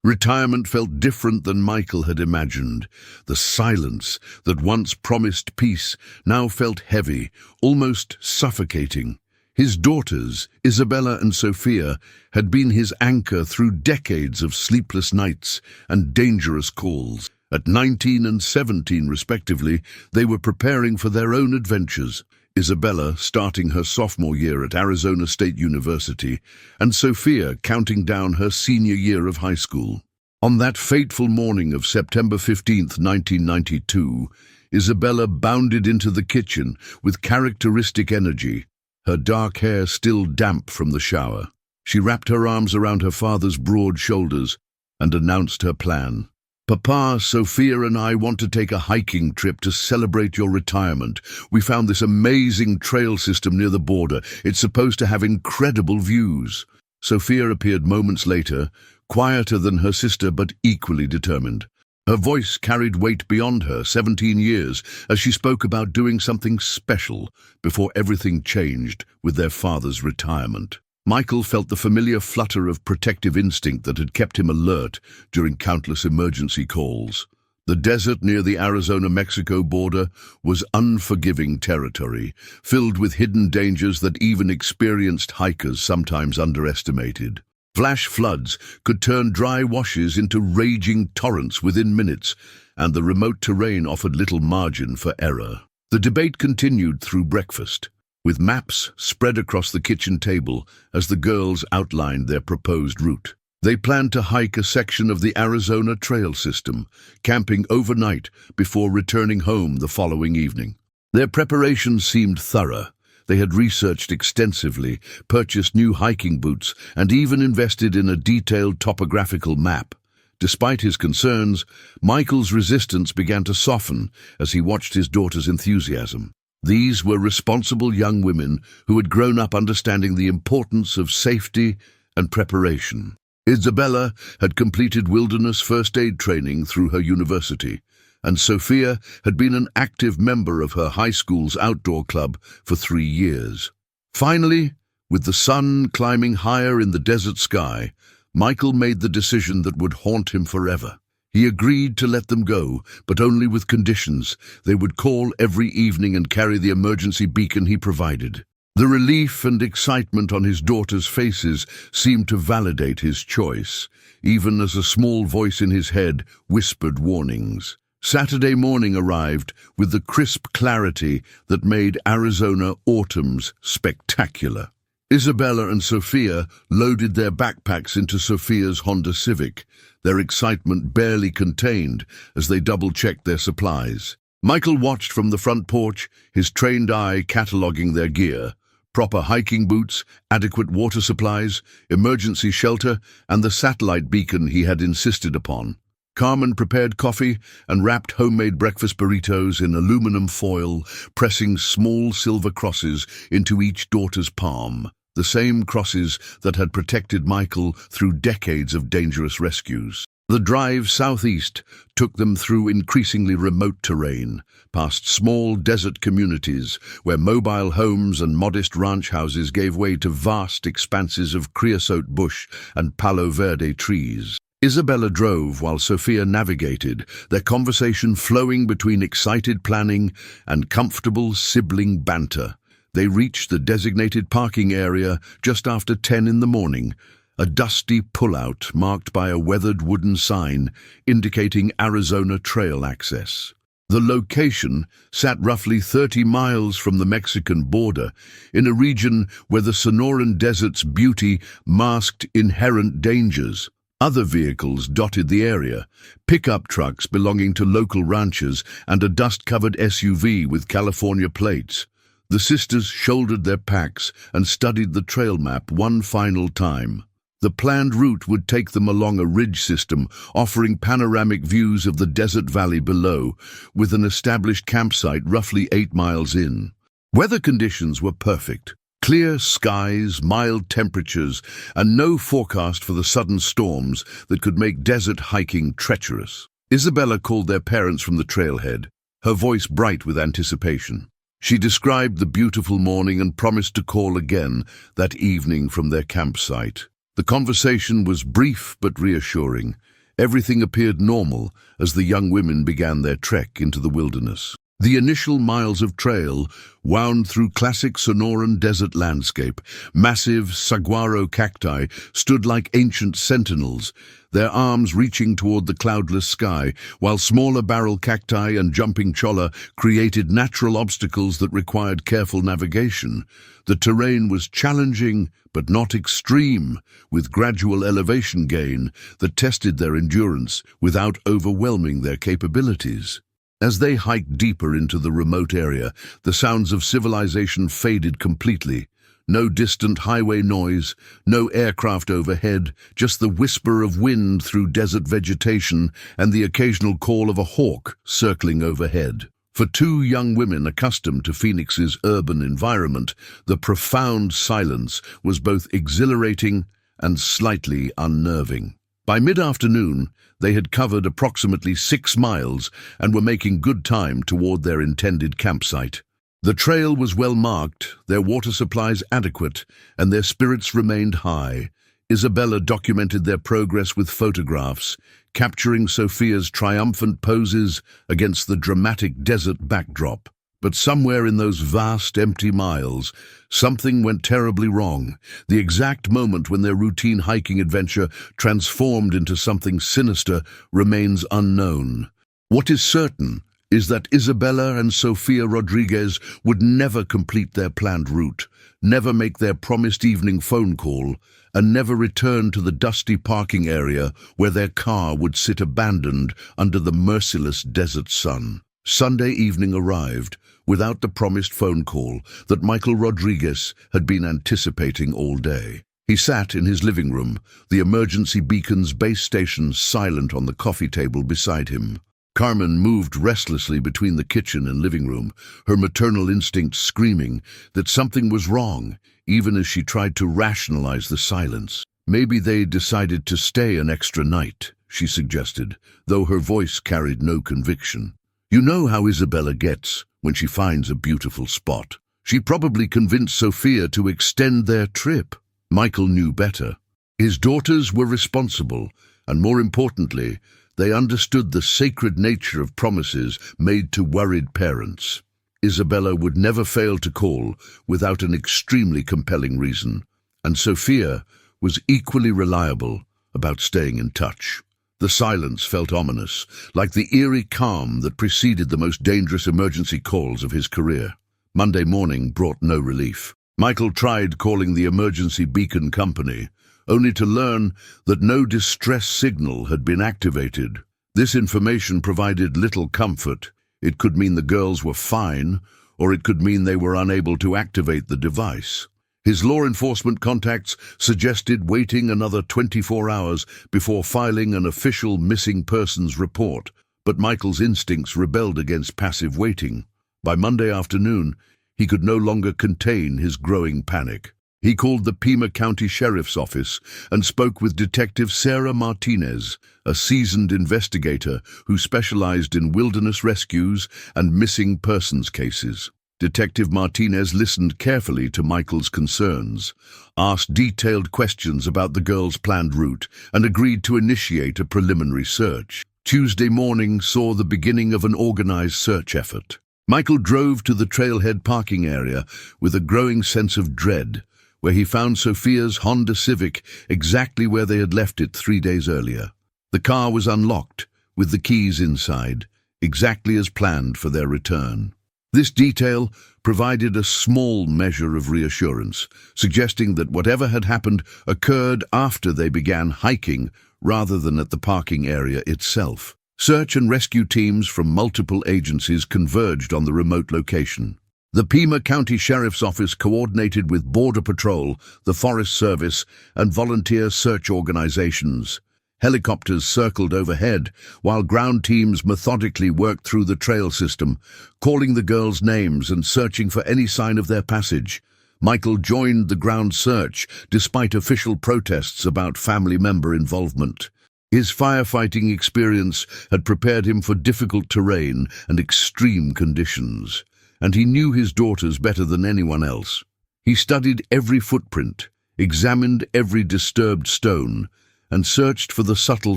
Retirement felt different than Michael had imagined. The silence that once promised peace now felt heavy, almost suffocating. His daughters, Isabella and Sophia, had been his anchor through decades of sleepless nights and dangerous calls. At 19 and 17, respectively, they were preparing for their own adventures. Isabella starting her sophomore year at Arizona State University, and Sophia counting down her senior year of high school. On that fateful morning of September 15, 1992, Isabella bounded into the kitchen with characteristic energy, her dark hair still damp from the shower. She wrapped her arms around her father's broad shoulders and announced her plan. "Papa, Sophia and I want to take a hiking trip to celebrate your retirement. We found this amazing trail system near the border. It's supposed to have incredible views." Sophia appeared moments later, quieter than her sister but equally determined. Her voice carried weight beyond her 17 years as she spoke about doing something special before everything changed with their father's retirement. Michael felt the familiar flutter of protective instinct that had kept him alert during countless emergency calls. The desert near the Arizona-Mexico border was unforgiving territory, filled with hidden dangers that even experienced hikers sometimes underestimated. Flash floods could turn dry washes into raging torrents within minutes, and the remote terrain offered little margin for error. The debate continued through breakfast, with maps spread across the kitchen table as the girls outlined their proposed route. They planned to hike a section of the Arizona Trail system, camping overnight before returning home the following evening. Their preparations seemed thorough. They had researched extensively, purchased new hiking boots, and even invested in a detailed topographical map. Despite his concerns, Michael's resistance began to soften as he watched his daughter's enthusiasm. These were responsible young women who had grown up understanding the importance of safety and preparation. Isabella had completed wilderness first aid training through her university, and Sophia had been an active member of her high school's outdoor club for 3 years. Finally, with the sun climbing higher in the desert sky, Michael made the decision that would haunt him forever. He agreed to let them go, but only with conditions. They would call every evening and carry the emergency beacon he provided. The relief and excitement on his daughters' faces seemed to validate his choice, even as a small voice in his head whispered warnings. Saturday morning arrived with the crisp clarity that made Arizona autumns spectacular. Isabella and Sophia loaded their backpacks into Sophia's Honda Civic, their excitement barely contained as they double-checked their supplies. Michael watched from the front porch, his trained eye cataloging their gear: proper hiking boots, adequate water supplies, emergency shelter, and the satellite beacon he had insisted upon. Carmen prepared coffee and wrapped homemade breakfast burritos in aluminum foil, pressing small silver crosses into each daughter's palm, the same crosses that had protected Michael through decades of dangerous rescues. The drive southeast took them through increasingly remote terrain, past small desert communities where mobile homes and modest ranch houses gave way to vast expanses of creosote bush and palo verde trees. Isabella drove while Sophia navigated, their conversation flowing between excited planning and comfortable sibling banter. They reached the designated parking area just after 10 in the morning, a dusty pullout marked by a weathered wooden sign indicating Arizona Trail access. The location sat roughly 30 miles from the Mexican border, in a region where the Sonoran Desert's beauty masked inherent dangers. Other vehicles dotted the area, pickup trucks belonging to local ranchers and a dust-covered SUV with California plates. The sisters shouldered their packs and studied the trail map one final time. The planned route would take them along a ridge system, offering panoramic views of the desert valley below, with an established campsite roughly 8 miles in. Weather conditions were perfect. Clear skies, mild temperatures, and no forecast for the sudden storms that could make desert hiking treacherous. Isabella called their parents from the trailhead, her voice bright with anticipation. She described the beautiful morning and promised to call again that evening from their campsite. The conversation was brief but reassuring. Everything appeared normal as the young women began their trek into the wilderness. The initial miles of trail wound through classic Sonoran desert landscape. Massive saguaro cacti stood like ancient sentinels, their arms reaching toward the cloudless sky, while smaller barrel cacti and jumping cholla created natural obstacles that required careful navigation. The terrain was challenging but not extreme, with gradual elevation gain that tested their endurance without overwhelming their capabilities. As they hiked deeper into the remote area, the sounds of civilization faded completely. No distant highway noise, no aircraft overhead, just the whisper of wind through desert vegetation and the occasional call of a hawk circling overhead. For two young women accustomed to Phoenix's urban environment, the profound silence was both exhilarating and slightly unnerving. By mid-afternoon, they had covered approximately 6 miles and were making good time toward their intended campsite. The trail was well marked, their water supplies adequate, and their spirits remained high. Isabella documented their progress with photographs, capturing Sophia's triumphant poses against the dramatic desert backdrop. But somewhere in those vast, empty miles, something went terribly wrong. The exact moment when their routine hiking adventure transformed into something sinister remains unknown. What is certain is that Isabella and Sofia Rodriguez would never complete their planned route, never make their promised evening phone call, and never return to the dusty parking area where their car would sit abandoned under the merciless desert sun. Sunday evening arrived without the promised phone call that Michael Rodriguez had been anticipating all day. He sat in his living room, the emergency beacon's base station silent on the coffee table beside him. Carmen moved restlessly between the kitchen and living room, her maternal instinct screaming that something was wrong, even as she tried to rationalize the silence. Maybe they decided to stay an extra night, she suggested, though her voice carried no conviction. You know how Isabella gets when she finds a beautiful spot. She probably convinced Sophia to extend their trip. Michael knew better. His daughters were responsible, and more importantly, they understood the sacred nature of promises made to worried parents. Isabella would never fail to call without an extremely compelling reason, and Sophia was equally reliable about staying in touch. The silence felt ominous, like the eerie calm that preceded the most dangerous emergency calls of his career. Monday morning brought no relief. Michael tried calling the emergency beacon company, only to learn that no distress signal had been activated. This information provided little comfort. It could mean the girls were fine, or it could mean they were unable to activate the device. His law enforcement contacts suggested waiting another 24 hours before filing an official missing persons report, but Michael's instincts rebelled against passive waiting. By Monday afternoon, he could no longer contain his growing panic. He called the Pima County Sheriff's Office and spoke with Detective Sarah Martinez, a seasoned investigator who specialized in wilderness rescues and missing persons cases. Detective Martinez listened carefully to Michael's concerns, asked detailed questions about the girls' planned route, and agreed to initiate a preliminary search. Tuesday morning saw the beginning of an organized search effort. Michael drove to the trailhead parking area with a growing sense of dread, where he found Sophia's Honda Civic exactly where they had left it 3 days earlier. The car was unlocked, with the keys inside, exactly as planned for their return. This detail provided a small measure of reassurance, suggesting that whatever had happened occurred after they began hiking rather than at the parking area itself. Search and rescue teams from multiple agencies converged on the remote location. The Pima County Sheriff's Office coordinated with Border Patrol, the Forest Service, and volunteer search organizations. Helicopters circled overhead, while ground teams methodically worked through the trail system, calling the girls' names and searching for any sign of their passage. Michael joined the ground search, despite official protests about family member involvement. His firefighting experience had prepared him for difficult terrain and extreme conditions, and he knew his daughters better than anyone else. He studied every footprint, examined every disturbed stone, and searched for the subtle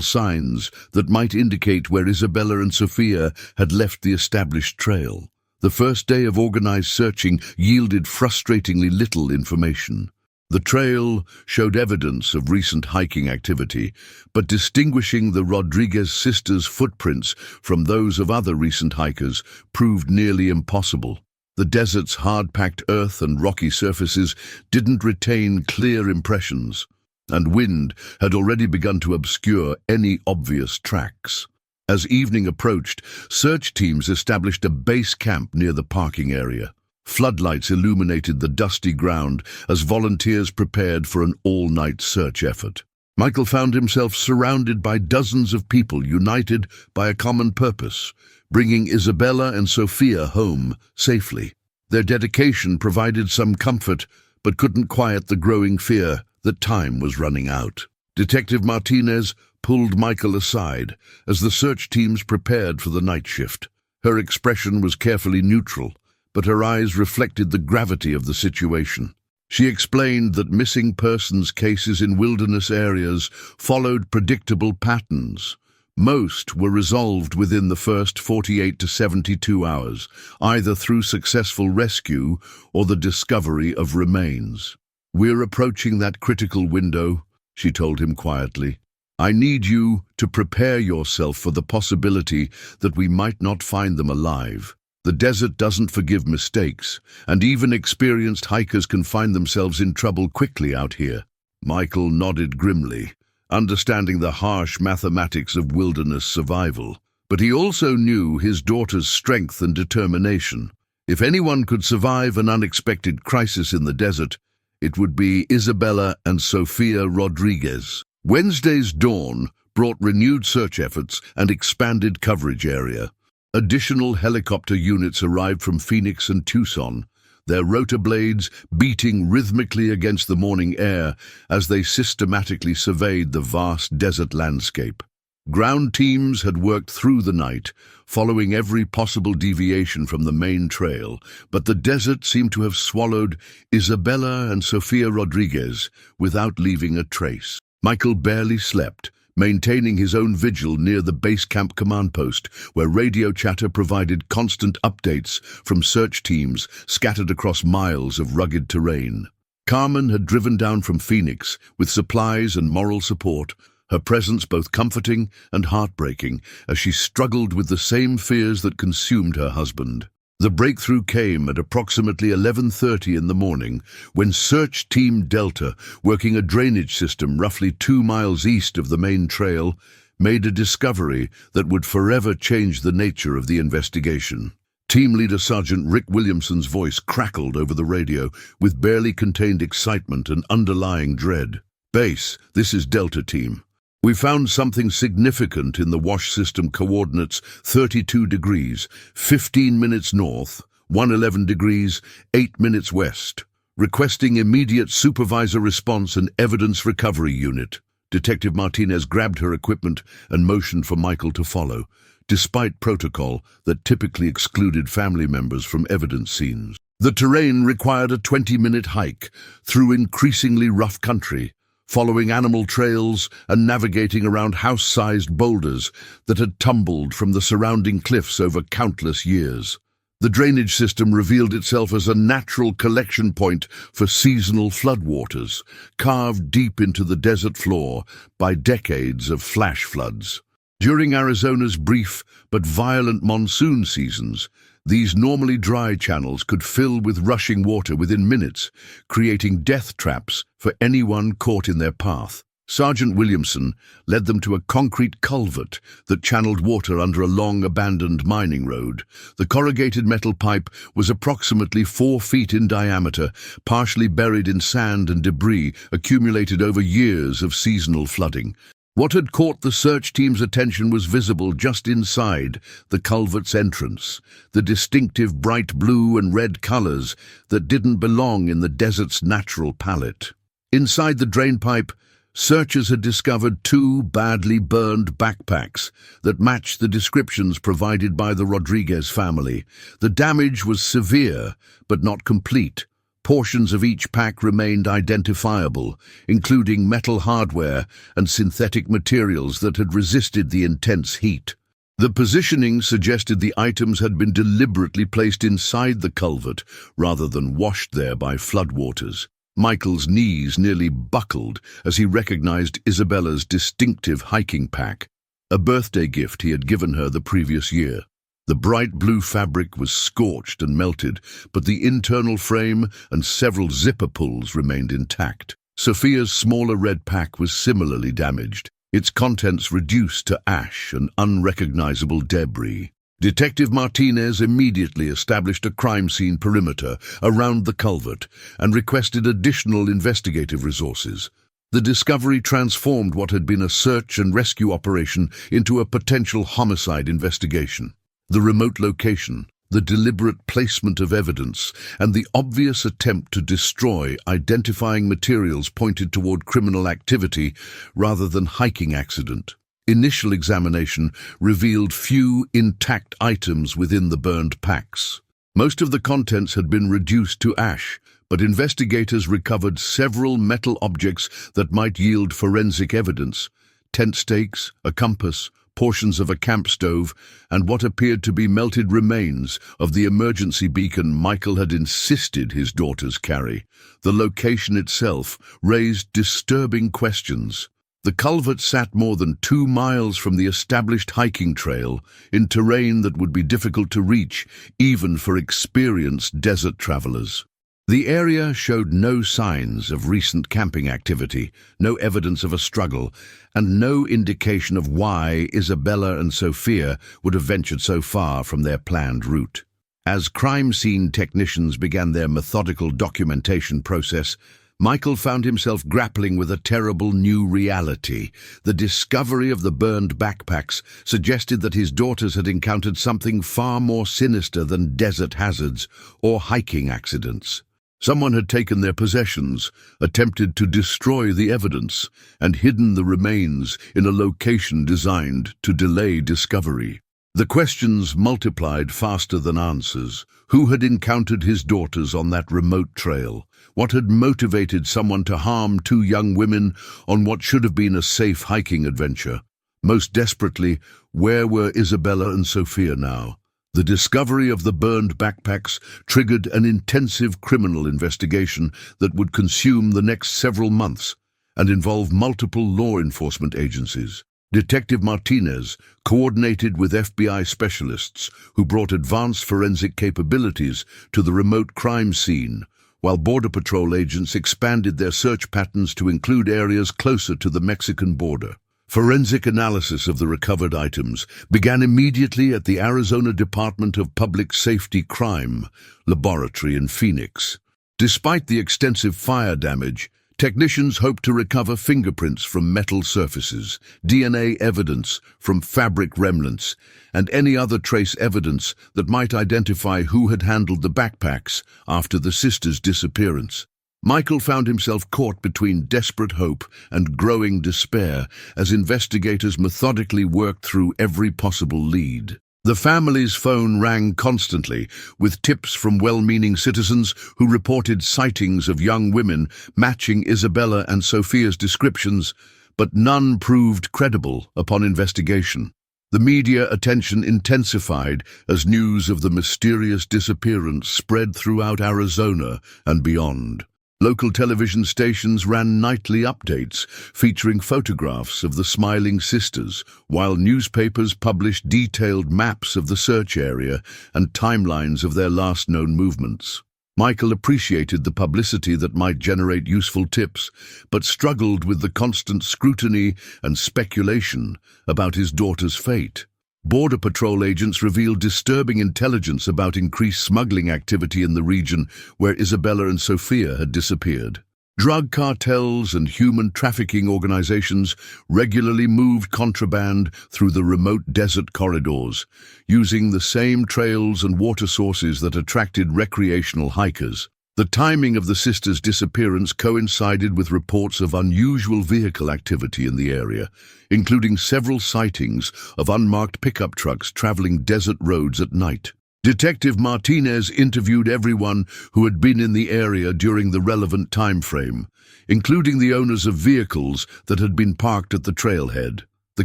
signs that might indicate where Isabella and Sophia had left the established trail. The first day of organized searching yielded frustratingly little information. The trail showed evidence of recent hiking activity, but distinguishing the Rodriguez sisters' footprints from those of other recent hikers proved nearly impossible. The desert's hard-packed earth and rocky surfaces didn't retain clear impressions, and wind had already begun to obscure any obvious tracks. As evening approached, search teams established a base camp near the parking area. Floodlights illuminated the dusty ground as volunteers prepared for an all-night search effort. Michael found himself surrounded by dozens of people united by a common purpose, bringing Isabella and Sophia home safely. Their dedication provided some comfort, but couldn't quiet the growing fear that time was running out. Detective Martinez pulled Michael aside as the search teams prepared for the night shift. Her expression was carefully neutral, but her eyes reflected the gravity of the situation. She explained that missing persons cases in wilderness areas followed predictable patterns. Most were resolved within the first 48 to 72 hours, either through successful rescue or the discovery of remains. "We're approaching that critical window," she told him quietly. "I need you to prepare yourself for the possibility that we might not find them alive. The desert doesn't forgive mistakes, and even experienced hikers can find themselves in trouble quickly out here." Michael nodded grimly, understanding the harsh mathematics of wilderness survival. But he also knew his daughter's strength and determination. If anyone could survive an unexpected crisis in the desert, it would be Isabella and Sophia Rodriguez. Wednesday's dawn brought renewed search efforts and expanded coverage area. Additional helicopter units arrived from Phoenix and Tucson, their rotor blades beating rhythmically against the morning air as they systematically surveyed the vast desert landscape. Ground teams had worked through the night, following every possible deviation from the main trail, but the desert seemed to have swallowed Isabella and Sophia Rodriguez without leaving a trace. Michael barely slept, maintaining his own vigil near the base camp command post, where radio chatter provided constant updates from search teams scattered across miles of rugged terrain. Carmen had driven down from Phoenix with supplies and moral support, her presence both comforting and heartbreaking as she struggled with the same fears that consumed her husband. The breakthrough came at approximately 11:30 in the morning when Search Team Delta, working a drainage system roughly 2 miles east of the main trail, made a discovery that would forever change the nature of the investigation. Team leader Sergeant Rick Williamson's voice crackled over the radio with barely contained excitement and underlying dread. "Base, this is Delta Team. We found something significant in the wash system coordinates 32 degrees, 15 minutes north, 111 degrees, 8 minutes west. Requesting immediate supervisor response and evidence recovery unit." Detective Martinez grabbed her equipment and motioned for Michael to follow, despite protocol that typically excluded family members from evidence scenes. The terrain required a 20-minute hike through increasingly rough country, following animal trails and navigating around house-sized boulders that had tumbled from the surrounding cliffs over countless years. The drainage system revealed itself as a natural collection point for seasonal floodwaters, carved deep into the desert floor by decades of flash floods. During Arizona's brief but violent monsoon seasons, these normally dry channels could fill with rushing water within minutes, creating death traps for anyone caught in their path. Sergeant Williamson led them to a concrete culvert that channeled water under a long abandoned mining road. The corrugated metal pipe was approximately 4 feet in diameter, partially buried in sand and debris accumulated over years of seasonal flooding. What had caught the search team's attention was visible just inside the culvert's entrance, the distinctive bright blue and red colors that didn't belong in the desert's natural palette. Inside the drainpipe, searchers had discovered 2 badly burned backpacks that matched the descriptions provided by the Rodriguez family. The damage was severe, but not complete. Portions of each pack remained identifiable, including metal hardware and synthetic materials that had resisted the intense heat. The positioning suggested the items had been deliberately placed inside the culvert rather than washed there by floodwaters. Michael's knees nearly buckled as he recognized Isabella's distinctive hiking pack, a birthday gift he had given her the previous year. The bright blue fabric was scorched and melted, but the internal frame and several zipper pulls remained intact. Sophia's smaller red pack was similarly damaged, its contents reduced to ash and unrecognizable debris. Detective Martinez immediately established a crime scene perimeter around the culvert and requested additional investigative resources. The discovery transformed what had been a search and rescue operation into a potential homicide investigation. The remote location, the deliberate placement of evidence, and the obvious attempt to destroy identifying materials pointed toward criminal activity rather than hiking accident. Initial examination revealed few intact items within the burned packs. Most of the contents had been reduced to ash, but investigators recovered several metal objects that might yield forensic evidence: tent stakes, a compass, portions of a camp stove, and what appeared to be melted remains of the emergency beacon Michael had insisted his daughters carry. The location itself raised disturbing questions. The culvert sat more than 2 miles from the established hiking trail, in terrain that would be difficult to reach even for experienced desert travelers. The area showed no signs of recent camping activity, no evidence of a struggle, and no indication of why Isabella and Sophia would have ventured so far from their planned route. As crime scene technicians began their methodical documentation process, Michael found himself grappling with a terrible new reality. The discovery of the burned backpacks suggested that his daughters had encountered something far more sinister than desert hazards or hiking accidents. Someone had taken their possessions, attempted to destroy the evidence, and hidden the remains in a location designed to delay discovery. The questions multiplied faster than answers. Who had encountered his daughters on that remote trail? What had motivated someone to harm 2 young women on what should have been a safe hiking adventure? Most desperately, where were Isabella and Sophia now? The discovery of the burned backpacks triggered an intensive criminal investigation that would consume the next several months and involve multiple law enforcement agencies. Detective Martinez coordinated with FBI specialists who brought advanced forensic capabilities to the remote crime scene, while Border Patrol agents expanded their search patterns to include areas closer to the Mexican border. Forensic analysis of the recovered items began immediately at the Arizona Department of Public Safety Crime Laboratory in Phoenix. Despite the extensive fire damage, technicians hoped to recover fingerprints from metal surfaces, DNA evidence from fabric remnants, and any other trace evidence that might identify who had handled the backpacks after the sisters' disappearance. Michael found himself caught between desperate hope and growing despair as investigators methodically worked through every possible lead. The family's phone rang constantly, with tips from well-meaning citizens who reported sightings of young women matching Isabella and Sophia's descriptions, but none proved credible upon investigation. The media attention intensified as news of the mysterious disappearance spread throughout Arizona and beyond. Local television stations ran nightly updates featuring photographs of the smiling sisters, while newspapers published detailed maps of the search area and timelines of their last known movements. Michael appreciated the publicity that might generate useful tips, but struggled with the constant scrutiny and speculation about his daughter's fate. Border Patrol agents revealed disturbing intelligence about increased smuggling activity in the region where Isabella and Sophia had disappeared. Drug cartels and human trafficking organizations regularly moved contraband through the remote desert corridors, using the same trails and water sources that attracted recreational hikers. The timing of the sisters' disappearance coincided with reports of unusual vehicle activity in the area, including several sightings of unmarked pickup trucks traveling desert roads at night. Detective Martinez interviewed everyone who had been in the area during the relevant time frame, including the owners of vehicles that had been parked at the trailhead. The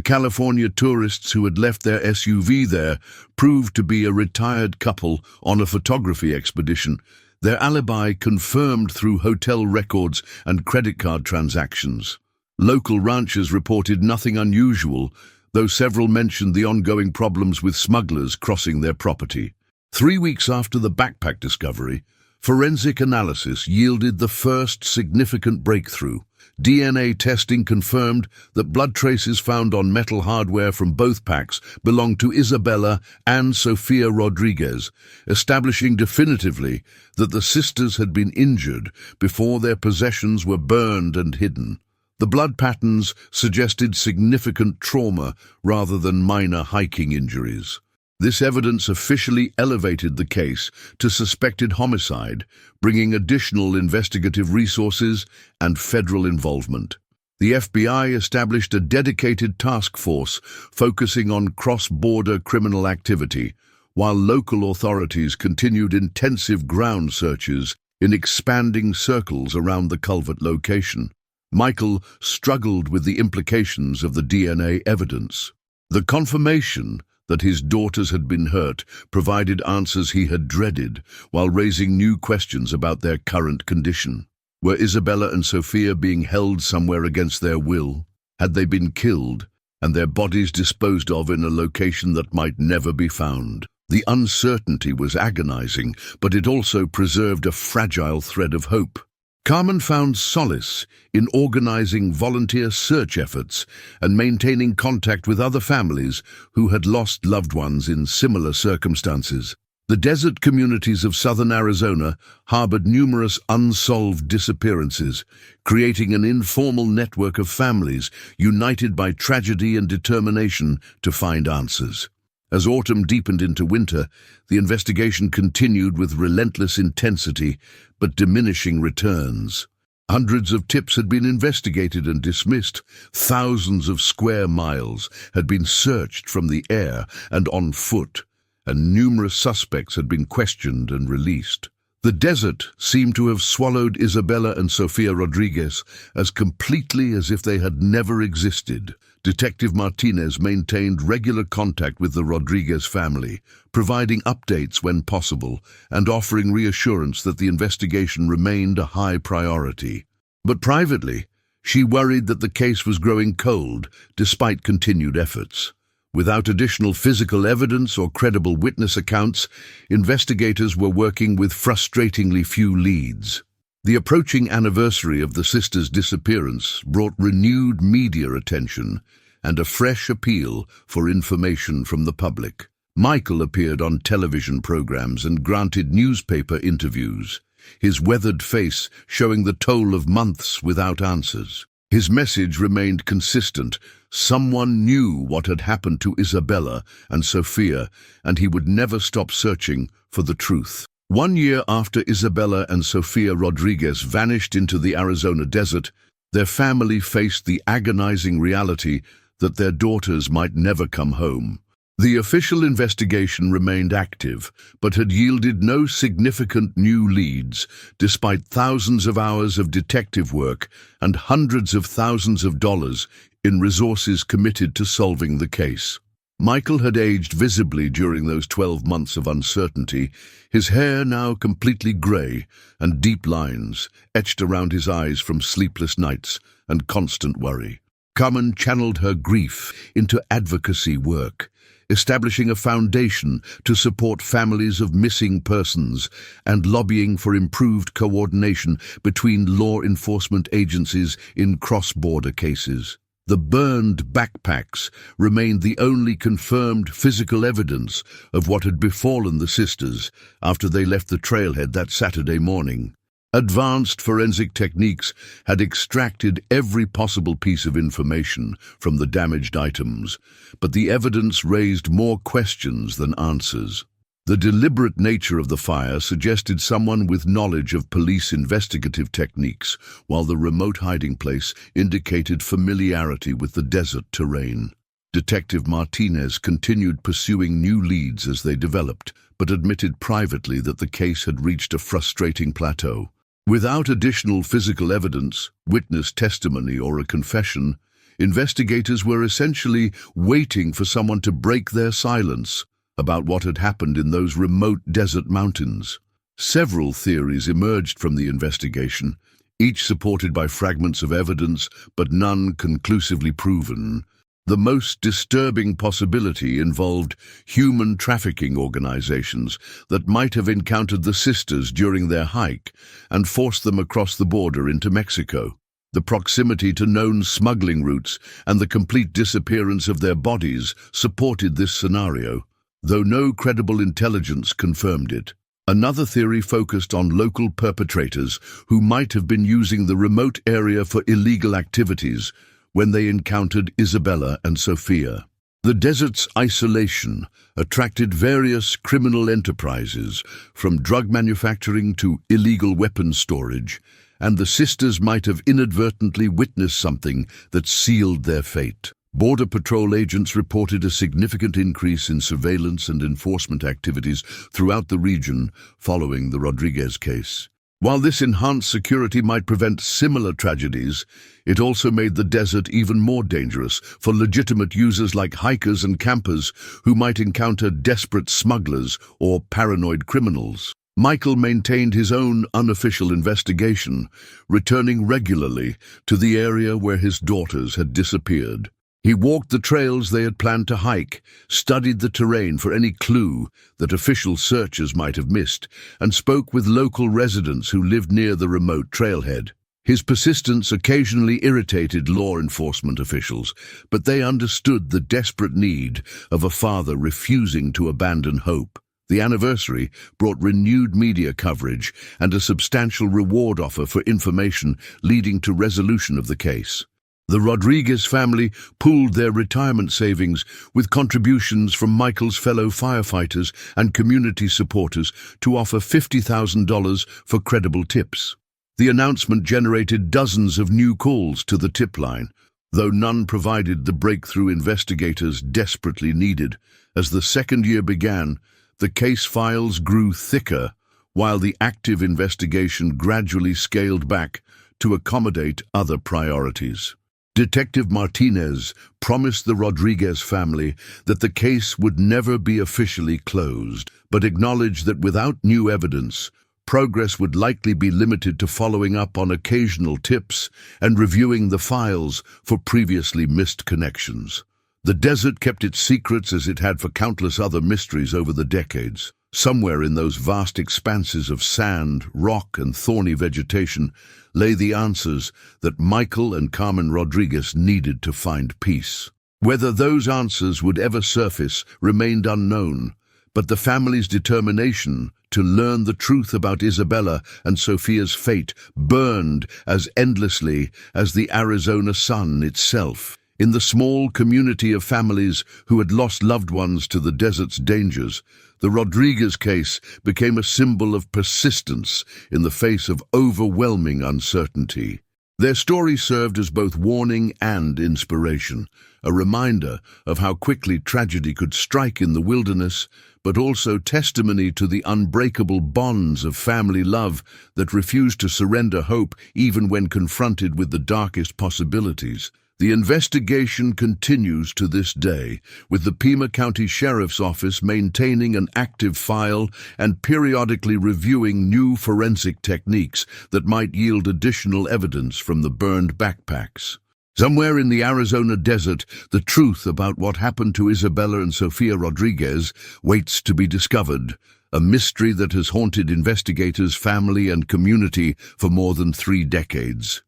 California tourists who had left their SUV there proved to be a retired couple on a photography expedition, their alibi confirmed through hotel records and credit card transactions. Local ranchers reported nothing unusual, though several mentioned the ongoing problems with smugglers crossing their property. 3 weeks after the backpack discovery, forensic analysis yielded the first significant breakthrough. DNA testing confirmed that blood traces found on metal hardware from both packs belonged to Isabella and Sofia Rodriguez, establishing definitively that the sisters had been injured before their possessions were burned and hidden. The blood patterns suggested significant trauma rather than minor hiking injuries. This evidence officially elevated the case to suspected homicide, bringing additional investigative resources and federal involvement. The FBI established a dedicated task force focusing on cross-border criminal activity, while local authorities continued intensive ground searches in expanding circles around the culvert location. Michael struggled with the implications of the DNA evidence. The confirmation that his daughters had been hurt provided answers he had dreaded, while raising new questions about their current condition. Were Isabella and Sofia being held somewhere against their will? Had they been killed, and their bodies disposed of in a location that might never be found? The uncertainty was agonizing, but it also preserved a fragile thread of hope. Carmen found solace in organizing volunteer search efforts and maintaining contact with other families who had lost loved ones in similar circumstances. The desert communities of southern Arizona harbored numerous unsolved disappearances, creating an informal network of families united by tragedy and determination to find answers. As autumn deepened into winter, the investigation continued with relentless intensity but diminishing returns. Hundreds of tips had been investigated and dismissed. Thousands of square miles had been searched from the air and on foot, and numerous suspects had been questioned and released. The desert seemed to have swallowed Isabella and Sofia Rodriguez as completely as if they had never existed. Detective Martinez maintained regular contact with the Rodriguez family, providing updates when possible and offering reassurance that the investigation remained a high priority. But privately, she worried that the case was growing cold despite continued efforts. Without additional physical evidence or credible witness accounts, investigators were working with frustratingly few leads. The approaching anniversary of the sisters' disappearance brought renewed media attention and a fresh appeal for information from the public. Michael appeared on television programs and granted newspaper interviews, his weathered face showing the toll of months without answers. His message remained consistent. Someone knew what had happened to Isabella and Sofia, and he would never stop searching for the truth. 1 year after Isabella and Sofia Rodriguez vanished into the Arizona desert, their family faced the agonizing reality that their daughters might never come home. The official investigation remained active, but had yielded no significant new leads, despite thousands of hours of detective work and hundreds of thousands of dollars in resources committed to solving the case. Michael had aged visibly during those 12 months of uncertainty, his hair now completely gray and deep lines etched around his eyes from sleepless nights and constant worry. Carmen channeled her grief into advocacy work, establishing a foundation to support families of missing persons and lobbying for improved coordination between law enforcement agencies in cross-border cases. The burned backpacks remained the only confirmed physical evidence of what had befallen the sisters after they left the trailhead that Saturday morning. Advanced forensic techniques had extracted every possible piece of information from the damaged items, but the evidence raised more questions than answers. The deliberate nature of the fire suggested someone with knowledge of police investigative techniques, while the remote hiding place indicated familiarity with the desert terrain. Detective Martinez continued pursuing new leads as they developed, but admitted privately that the case had reached a frustrating plateau. Without additional physical evidence, witness testimony, or a confession, investigators were essentially waiting for someone to break their silence about what had happened in those remote desert mountains. Several theories emerged from the investigation, each supported by fragments of evidence, but none conclusively proven. The most disturbing possibility involved human trafficking organizations that might have encountered the sisters during their hike and forced them across the border into Mexico. The proximity to known smuggling routes and the complete disappearance of their bodies supported this scenario, though no credible intelligence confirmed it. Another theory focused on local perpetrators who might have been using the remote area for illegal activities when they encountered Isabella and Sophia. The desert's isolation attracted various criminal enterprises, from drug manufacturing to illegal weapons storage, and the sisters might have inadvertently witnessed something that sealed their fate. Border Patrol agents reported a significant increase in surveillance and enforcement activities throughout the region following the Rodriguez case. While this enhanced security might prevent similar tragedies, it also made the desert even more dangerous for legitimate users like hikers and campers who might encounter desperate smugglers or paranoid criminals. Michael maintained his own unofficial investigation, returning regularly to the area where his daughters had disappeared. He walked the trails they had planned to hike, studied the terrain for any clue that official searchers might have missed, and spoke with local residents who lived near the remote trailhead. His persistence occasionally irritated law enforcement officials, but they understood the desperate need of a father refusing to abandon hope. The anniversary brought renewed media coverage and a substantial reward offer for information leading to resolution of the case. The Rodriguez family pooled their retirement savings with contributions from Michael's fellow firefighters and community supporters to offer $50,000 for credible tips. The announcement generated dozens of new calls to the tip line, though none provided the breakthrough investigators desperately needed. As the second year began, the case files grew thicker, while the active investigation gradually scaled back to accommodate other priorities. Detective Martinez promised the Rodriguez family that the case would never be officially closed, but acknowledged that without new evidence, progress would likely be limited to following up on occasional tips and reviewing the files for previously missed connections. The desert kept its secrets as it had for countless other mysteries over the decades. Somewhere in those vast expanses of sand, rock, and thorny vegetation lay the answers that Michael and Carmen Rodriguez needed to find peace. Whether those answers would ever surface remained unknown, but the family's determination to learn the truth about Isabella and Sophia's fate burned as endlessly as the Arizona sun itself. In the small community of families who had lost loved ones to the desert's dangers, the Rodriguez case became a symbol of persistence in the face of overwhelming uncertainty. Their story served as both warning and inspiration, a reminder of how quickly tragedy could strike in the wilderness, but also testimony to the unbreakable bonds of family love that refused to surrender hope even when confronted with the darkest possibilities. The investigation continues to this day, with the Pima County Sheriff's Office maintaining an active file and periodically reviewing new forensic techniques that might yield additional evidence from the burned backpacks. Somewhere in the Arizona desert, the truth about what happened to Isabella and Sofia Rodriguez waits to be discovered, a mystery that has haunted investigators, family, and community for more than 3 decades.